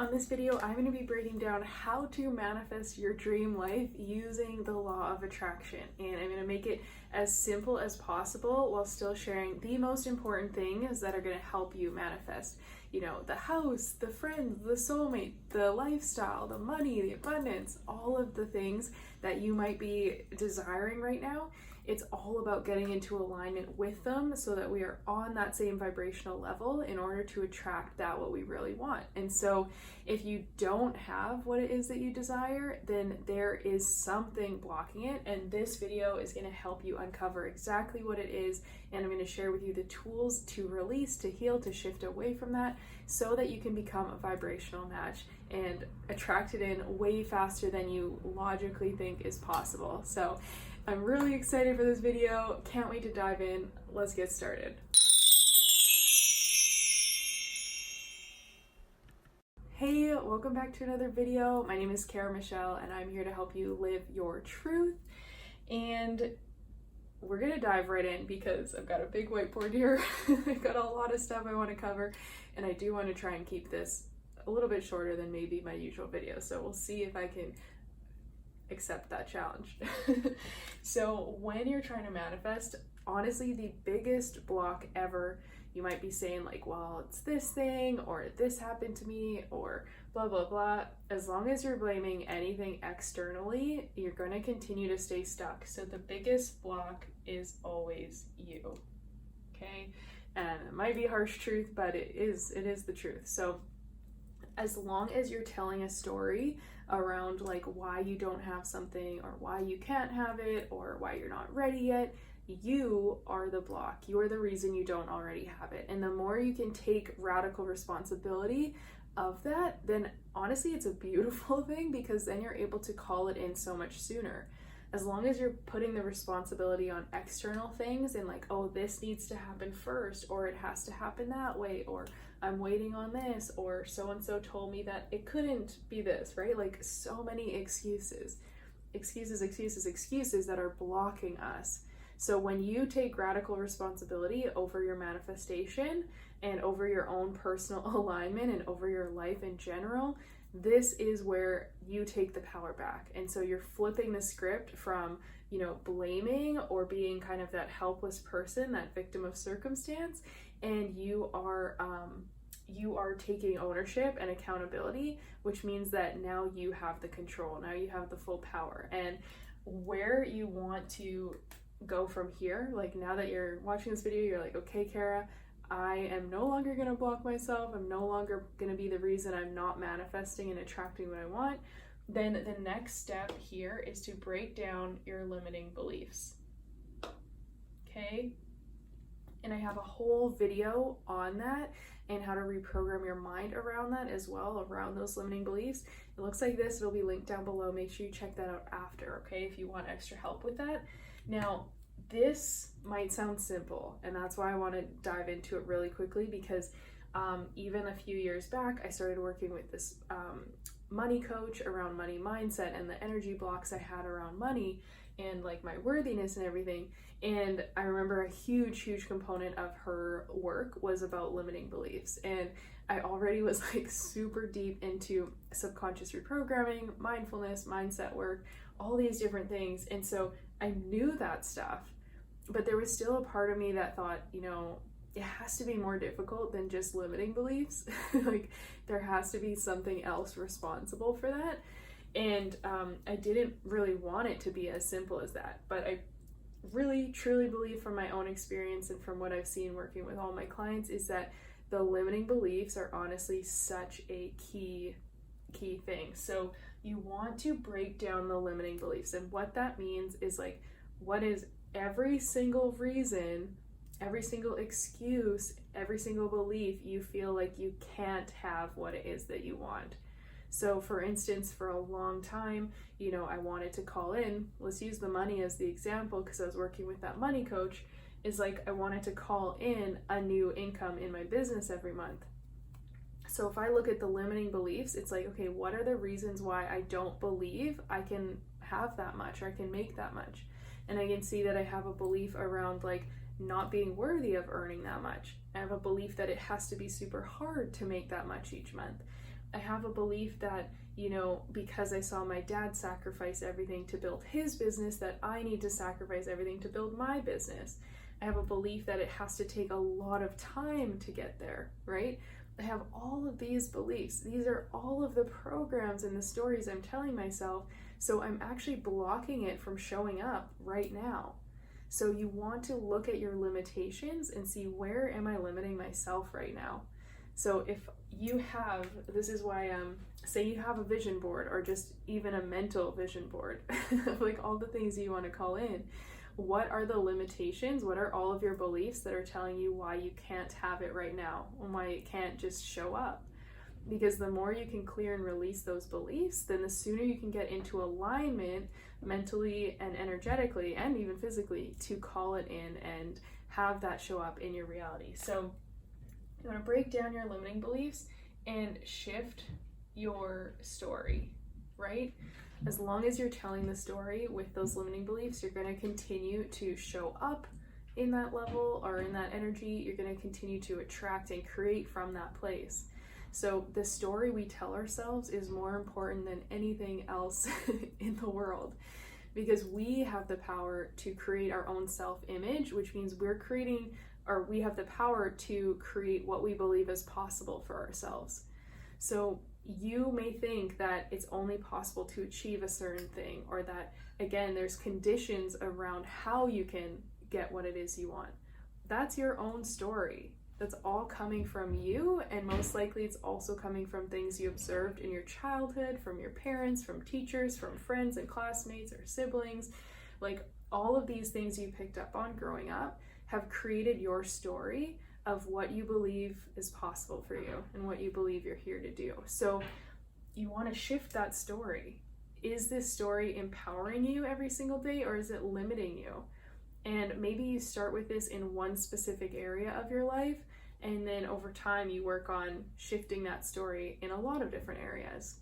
On this video, I'm going to be breaking down how to manifest your dream life using the law of attraction. And I'm going to make it as simple as possible while still sharing the most important things that are going to help you manifest. You know, the house, the friends, the soulmate, the lifestyle, the money, the abundance, all of the things that you might be desiring right now. It's all about getting into alignment with them so that we are on that same vibrational level in order to attract that what we really want. And so if you don't have what it is that you desire, then there is something blocking it. And this video is going to help you uncover exactly what it is. And I'm going to share with you the tools to release, to heal, to shift away from that so that you can become a vibrational match and attract it in way faster than you logically think is possible. So I'm really excited for this video. Can't wait to dive in. Let's get started. Hey, welcome back to another video. My name is Kara Michelle and I'm here to help you live your truth. And we're gonna dive right in because I've got a big whiteboard here. I've got a lot of stuff I want to cover and I do want to try and keep this a little bit shorter than maybe my usual video. So we'll see if I can accept that challenge. So when you're trying to manifest, honestly, the biggest block ever, you might be saying like, well, it's this thing, or this happened to me, or blah, blah, blah. As long as you're blaming anything externally, you're going to continue to stay stuck. So the biggest block is always you. Okay. And it might be harsh truth, but it is the truth. So as long as you're telling a story around like why you don't have something or why you can't have it or why you're not ready yet, you are the block. You're the reason you don't already have it. And the more you can take radical responsibility of that, then honestly, it's a beautiful thing because then you're able to call it in so much sooner. As long as you're putting the responsibility on external things and like, oh, this needs to happen first, or it has to happen that way, or I'm waiting on this, or so-and-so told me that it couldn't be this, right? Like so many excuses that are blocking us. So when you take radical responsibility over your manifestation and over your own personal alignment and over your life in general, this is where you take the power back. And so you're flipping the script from, you know, blaming or being kind of that helpless person, that victim of circumstance, and you are taking ownership and accountability, which means that now you have the control, now you have the full power. And where you want to go from here, like now that you're watching this video, you're like, okay, Kara, I am no longer going to block myself. I'm no longer going to be the reason I'm not manifesting and attracting what I want. Then the next step here is to break down your limiting beliefs. Okay? And I have a whole video on that and how to reprogram your mind around that as well, around those limiting beliefs. It looks like this. It'll be linked down below. Make sure you check that out after, okay, if you want extra help with that. Now, this might sound simple, and that's why I want to dive into it really quickly because even a few years back, I started working with this money coach around money mindset and the energy blocks I had around money and like my worthiness and everything. And I remember a huge component of her work was about limiting beliefs. And I already was like super deep into subconscious reprogramming, mindfulness, mindset work, all these different things. And so I knew that stuff, but there was still a part of me that thought, you know, it has to be more difficult than just limiting beliefs. Like there has to be something else responsible for that. And I didn't really want it to be as simple as that, but I really truly believe from my own experience and from what I've seen working with all my clients is that the limiting beliefs are honestly such a key thing. So you want to break down the limiting beliefs, and what that means is like, what is every single reason, every single excuse, every single belief you feel like you can't have what it is that you want. So for instance, for a long time, you know, I wanted to call in, let's use the money as the example because I was working with that money coach, is like I wanted to call in a new income in my business every month. So if I look at the limiting beliefs, it's like, okay, what are the reasons why I don't believe I can have that much or I can make that much? And I can see that I have a belief around like not being worthy of earning that much. I have a belief that it has to be super hard to make that much each month. I have a belief that, because I saw my dad sacrifice everything to build his business, that I need to sacrifice everything to build my business. I have a belief that it has to take a lot of time to get there, right? I have all of these beliefs. These are all of the programs and the stories I'm telling myself. So I'm actually blocking it from showing up right now. So you want to look at your limitations and see, where am I limiting myself right now? So if you have, this is why, say you have a vision board, or just even a mental vision board, like all the things you want to call in, what are the limitations? What are all of your beliefs that are telling you why you can't have it right now, and why it can't just show up? Because the more you can clear and release those beliefs, then the sooner you can get into alignment mentally and energetically and even physically to call it in and have that show up in your reality. So you want to break down your limiting beliefs and shift your story, right? As long as you're telling the story with those limiting beliefs, you're going to continue to show up in that level or in that energy. You're going to continue to attract and create from that place. So the story we tell ourselves is more important than anything else in the world, because we have the power to create our own self-image, which means we have the power to create what we believe is possible for ourselves. So you may think that it's only possible to achieve a certain thing, or that, again, there's conditions around how you can get what it is you want. That's your own story. That's all coming from you, and most likely it's also coming from things you observed in your childhood, from your parents, from teachers, from friends and classmates or siblings. Like, all of these things you picked up on growing up have created your story of what you believe is possible for you and what you believe you're here to do. So you want to shift that story. Is this story empowering you every single day, or is it limiting you? And maybe you start with this in one specific area of your life, and then over time you work on shifting that story in a lot of different areas.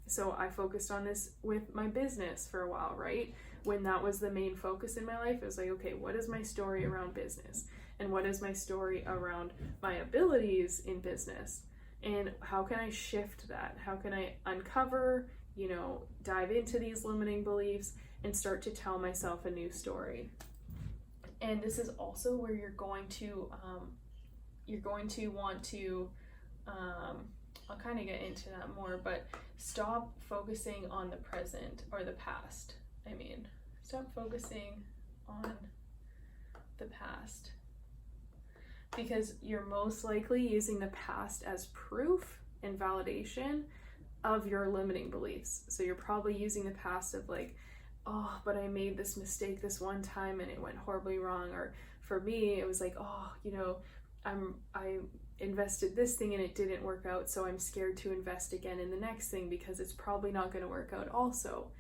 So I focused on this with my business for a while, right? When that was the main focus in my life, it was like, okay, what is my story around business? And what is my story around my abilities in business? And how can I shift that? How can I uncover, dive into these limiting beliefs and start to tell myself a new story? And this is also where you're going to want to, I'll kind of get into that more, but stop focusing on the present or the past. Stop focusing on the past, because you're most likely using the past as proof and validation of your limiting beliefs. So you're probably using the past of like, oh, but I made this mistake this one time and it went horribly wrong. Or for me, it was like, oh, I invested this thing and it didn't work out, so I'm scared to invest again in the next thing because it's probably not going to work out also.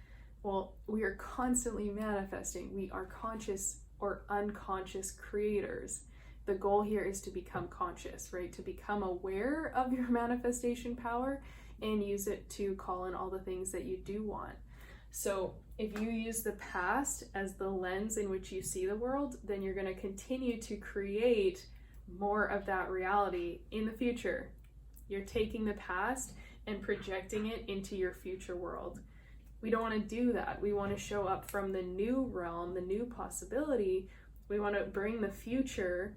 Well, we are constantly manifesting. We are conscious or unconscious creators. The goal here is to become conscious, right? To become aware of your manifestation power and use it to call in all the things that you do want. So if you use the past as the lens in which you see the world, then you're going to continue to create more of that reality in the future. You're taking the past and projecting it into your future world. We don't want to do that. We want to show up from the new realm, the new possibility. We want to bring the future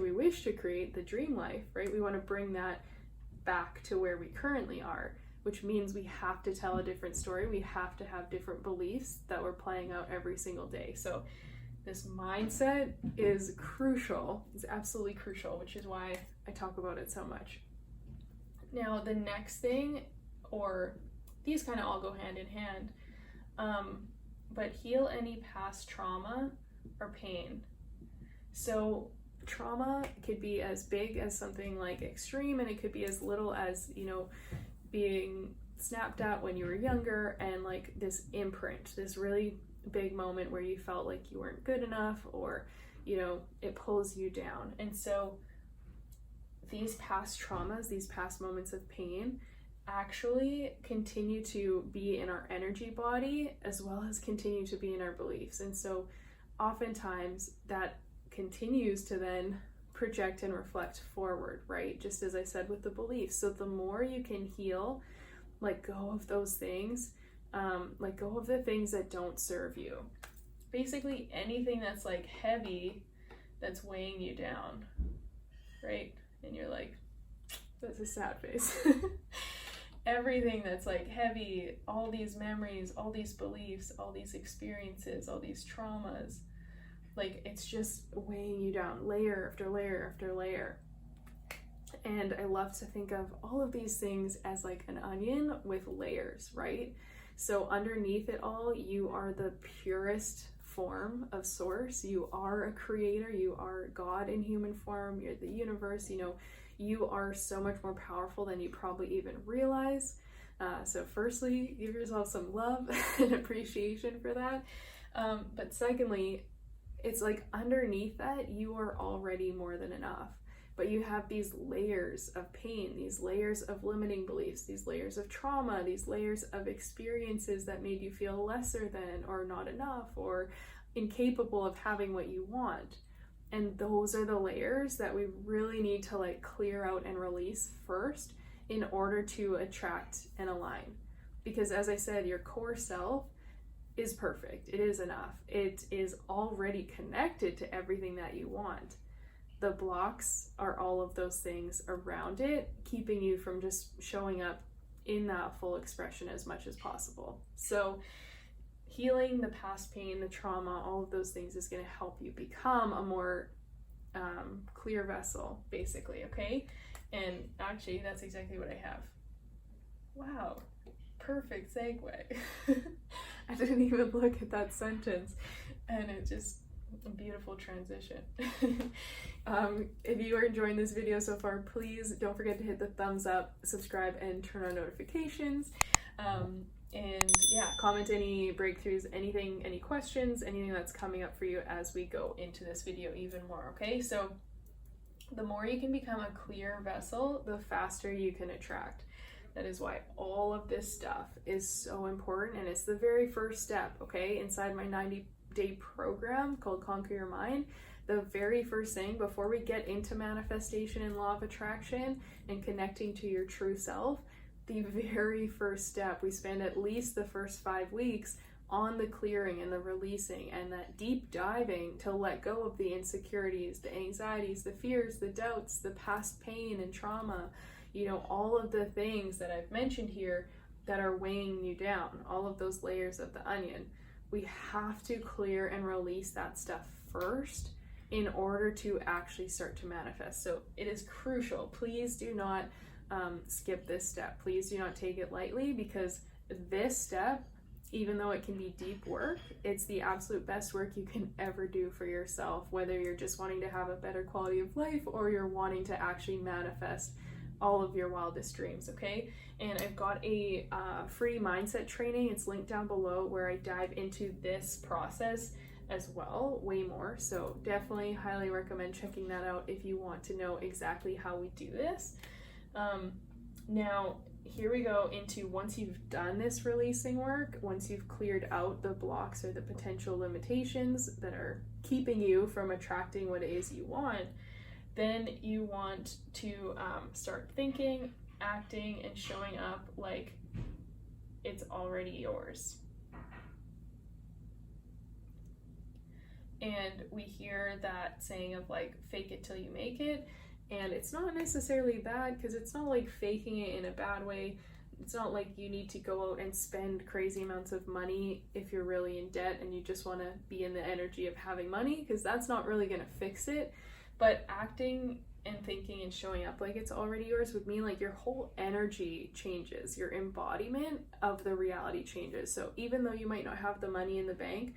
we wish to create, the dream life, right? We want to bring that back to where we currently are, which means we have to tell a different story. We have to have different beliefs that we're playing out every single day. So this mindset is crucial. It's absolutely crucial, which is why I talk about it so much. Now, the next thing, or these kind of all go hand in hand, but heal any past trauma or pain. So trauma could be as big as something like extreme, and it could be as little as, being snapped at when you were younger, and like this imprint, this really big moment where you felt like you weren't good enough, or it pulls you down. And so these past traumas, these past moments of pain, actually continue to be in our energy body as well as continue to be in our beliefs. And so oftentimes that continues to then project and reflect forward, right? Just as I said with the beliefs. So the more you can heal, let go of those things, let go of the things that don't serve you. Basically anything that's like heavy, that's weighing you down, right? And you're like, that's a sad face. Everything that's like heavy, all these memories, all these beliefs, all these experiences, all these traumas, like it's just weighing you down, layer after layer after layer. And I love to think of all of these things as like an onion with layers, right? So underneath it all, you are the purest form of source. You are a creator. You are God in human form. You're the universe. You know, you are so much more powerful than you probably even realize. So firstly, give yourself some love and appreciation for that. But secondly, it's like underneath that, you are already more than enough. But you have these layers of pain, these layers of limiting beliefs, these layers of trauma, these layers of experiences that made you feel lesser than, or not enough, or incapable of having what you want. And those are the layers that we really need to like clear out and release first in order to attract and align. Because as I said, your core self is perfect. It is enough. It is already connected to everything that you want. The blocks are all of those things around it, keeping you from just showing up in that full expression as much as possible. So healing the past pain, the trauma, all of those things is going to help you become a more clear vessel, basically, okay? And actually, that's exactly what I have. Wow, perfect segue. I didn't even look at that sentence, and it just, a beautiful transition. If you are enjoying this video so far, please don't forget to hit the thumbs up, subscribe, and turn on notifications. And yeah, comment any breakthroughs, anything, any questions, anything that's coming up for you as we go into this video even more, okay? So the more you can become a clear vessel, the faster you can attract. That is why all of this stuff is so important, and it's the very first step, okay? Inside my 90-day program called Conquer Your Mind, the very first thing before we get into manifestation and law of attraction and connecting to your true self, the very first step, we spend at least the first 5 weeks on the clearing and the releasing and that deep diving to let go of the insecurities, the anxieties, the fears, the doubts, the past pain and trauma, you know, all of the things that I've mentioned here that are weighing you down, all of those layers of the onion. We have to clear and release that stuff first in order to actually start to manifest. So it is crucial. Please do not skip this step. Please do not take it lightly, because this step, even though it can be deep work, it's the absolute best work you can ever do for yourself, whether you're just wanting to have a better quality of life or you're wanting to actually manifest all of your wildest dreams, okay? And I've got a free mindset training. It's linked down below, where I dive into this process as well, way more. So definitely highly recommend checking that out if you want to know exactly how we do this. Now, here we go into, once you've done this releasing work, once you've cleared out the blocks or the potential limitations that are keeping you from attracting what it is you want, then you want to start thinking, acting, and showing up like it's already yours. And we hear that saying of like, fake it till you make it. And it's not necessarily bad, because it's not like faking it in a bad way. It's not like you need to go out and spend crazy amounts of money if you're really in debt and you just want to be in the energy of having money, because that's not really going to fix it. But acting and thinking and showing up like it's already yours would mean like your whole energy changes, your embodiment of the reality changes. So even though you might not have the money in the bank,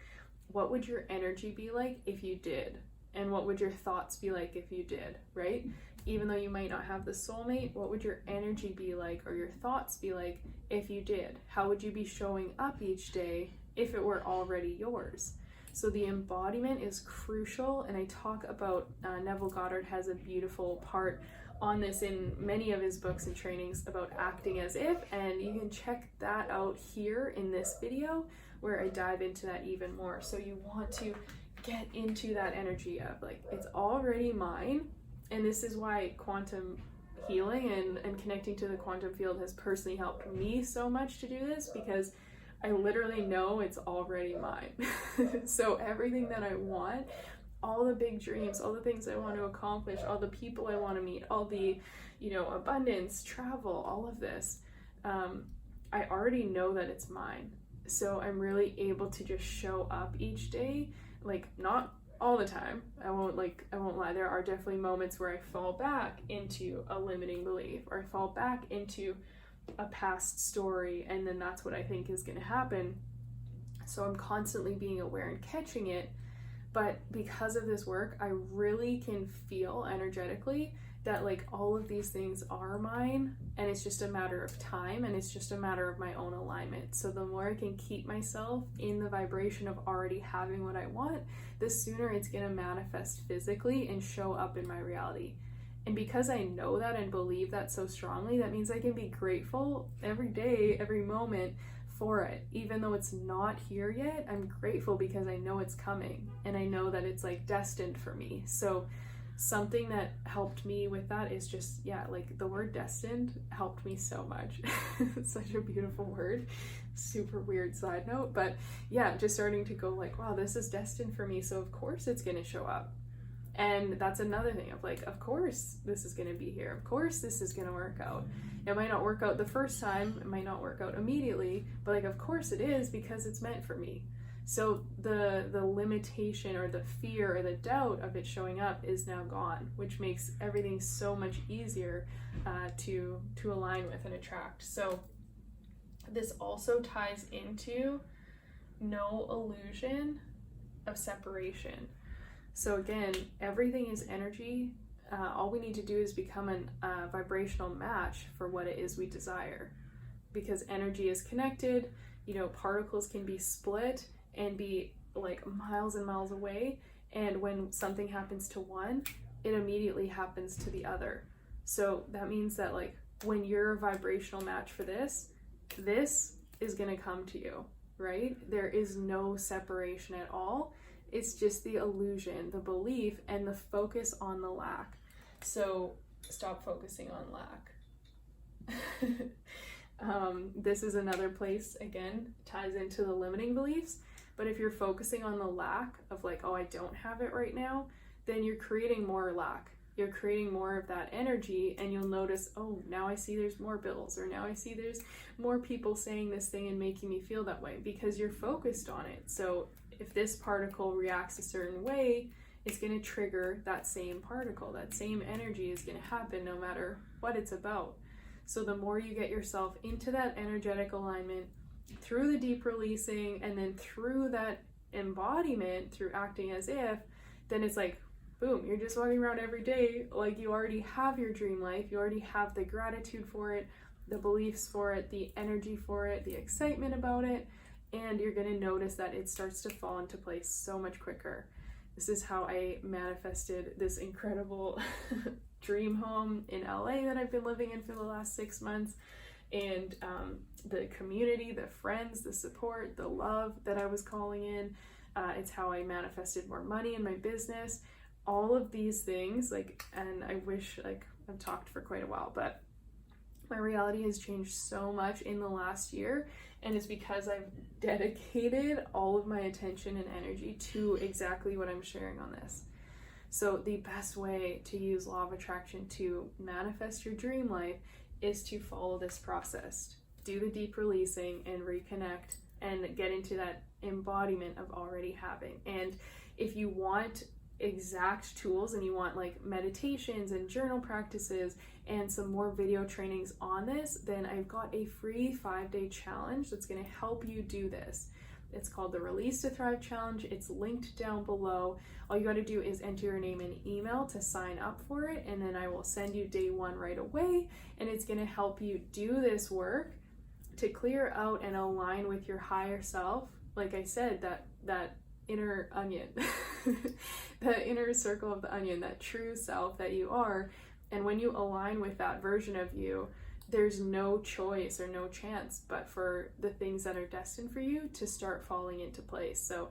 what would your energy be like if you did? And what would your thoughts be like if you did, right? Even though you might not have the soulmate, what would your energy be like, or your thoughts be like if you did? How would you be showing up each day if it were already yours? So the embodiment is crucial, and I talk about, Neville Goddard has a beautiful part on this in many of his books and trainings about acting as if, and you can check that out here in this video where I dive into that even more. So you want to get into that energy of like, it's already mine, And this is why quantum healing and connecting to the quantum field has personally helped me so much to do this, because I literally know it's already mine. So everything that I want, all the big dreams, all the things I want to accomplish, all the people I want to meet, all the, abundance, travel, all of this, I already know that it's mine. So I'm really able to just show up each day, like not all the time. I won't lie. There are definitely moments where I fall back into a limiting belief, or I fall back into a past story, and then that's what I think is going to happen. So I'm constantly being aware and catching it. But because of this work, I really can feel energetically that like all of these things are mine, and it's just a matter of time, and it's just a matter of my own alignment. So the more I can keep myself in the vibration of already having what I want, the sooner it's going to manifest physically and show up in my reality. And because I know that and believe that so strongly, that means I can be grateful every day, every moment for it. Even though it's not here yet, I'm grateful because I know it's coming, and I know that it's like destined for me. So something that helped me with that is just, like the word destined helped me so much. It's such a beautiful word. Super weird side note, but just starting to go like, wow, this is destined for me, so of course it's going to show up. And that's another thing of like, of course this is going to be here, of course this is going to work out. It might not work out the first time, it might not work out immediately, but like of course it is, because it's meant for me. So the limitation or the fear or the doubt of it showing up is now gone, which makes everything so much easier to align with and attract. So this also ties into no illusion of separation. So again, everything is energy. All we need to do is become a vibrational match for what it is we desire, because energy is connected. Particles can be split and be like miles and miles away, and when something happens to one, it immediately happens to the other. So that means that like when you're a vibrational match for this is going to come to you, right? There is no separation at all. It's just the illusion, the belief, and the focus on the lack. So stop focusing on lack. This is another place, again, ties into the limiting beliefs. But if you're focusing on the lack of like, oh, I don't have it right now, then you're creating more lack. You're creating more of that energy, and you'll notice, oh, now I see there's more bills, or now I see there's more people saying this thing and making me feel that way, because you're focused on it. So if this particle reacts a certain way, it's going to trigger that same particle. That same energy is going to happen no matter what it's about. So the more you get yourself into that energetic alignment through the deep releasing, and then through that embodiment, through acting as if, then it's like, boom, you're just walking around every day like you already have your dream life. You already have the gratitude for it, the beliefs for it, the energy for it, the excitement about it, and you're going to notice that it starts to fall into place so much quicker. This is how I manifested this incredible dream home in LA that I've been living in for the last 6 months, and the community, the friends, the support, the love that I was calling in. It's how I manifested more money in my business. All of these things, and I wish, I've talked for quite a while, but my reality has changed so much in the last year, and it's because I've dedicated all of my attention and energy to exactly what I'm sharing on this. So the best way to use law of attraction to manifest your dream life is to follow this process. Do the deep releasing and reconnect and get into that embodiment of already having. And if you want exact tools and you want meditations and journal practices and some more video trainings on this, then I've got a free 5-day challenge that's going to help you do this. It's called the Release to Thrive Challenge. It's linked down below. All you got to do is enter your name and email to sign up for it, and then I will send you day 1 right away, and it's going to help you do this work to clear out and align with your higher self. Like I said, that inner onion, that inner circle of the onion, that true self that you are. And when you align with that version of you, there's no choice or no chance but for the things that are destined for you to start falling into place. So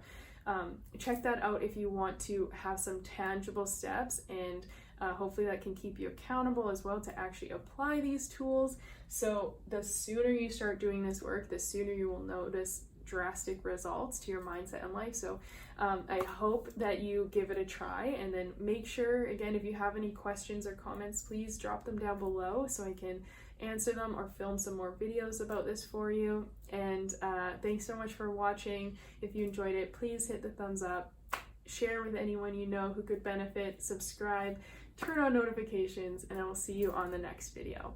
check that out if you want to have some tangible steps and Hopefully that can keep you accountable as well to actually apply these tools. So the sooner you start doing this work, the sooner you will notice drastic results to your mindset and life. So I hope that you give it a try, and then make sure, again, if you have any questions or comments, please drop them down below so I can answer them or film some more videos about this for you. And thanks so much for watching. If you enjoyed it, please hit the thumbs up, share with anyone you know who could benefit, subscribe, turn on notifications, and I will see you on the next video.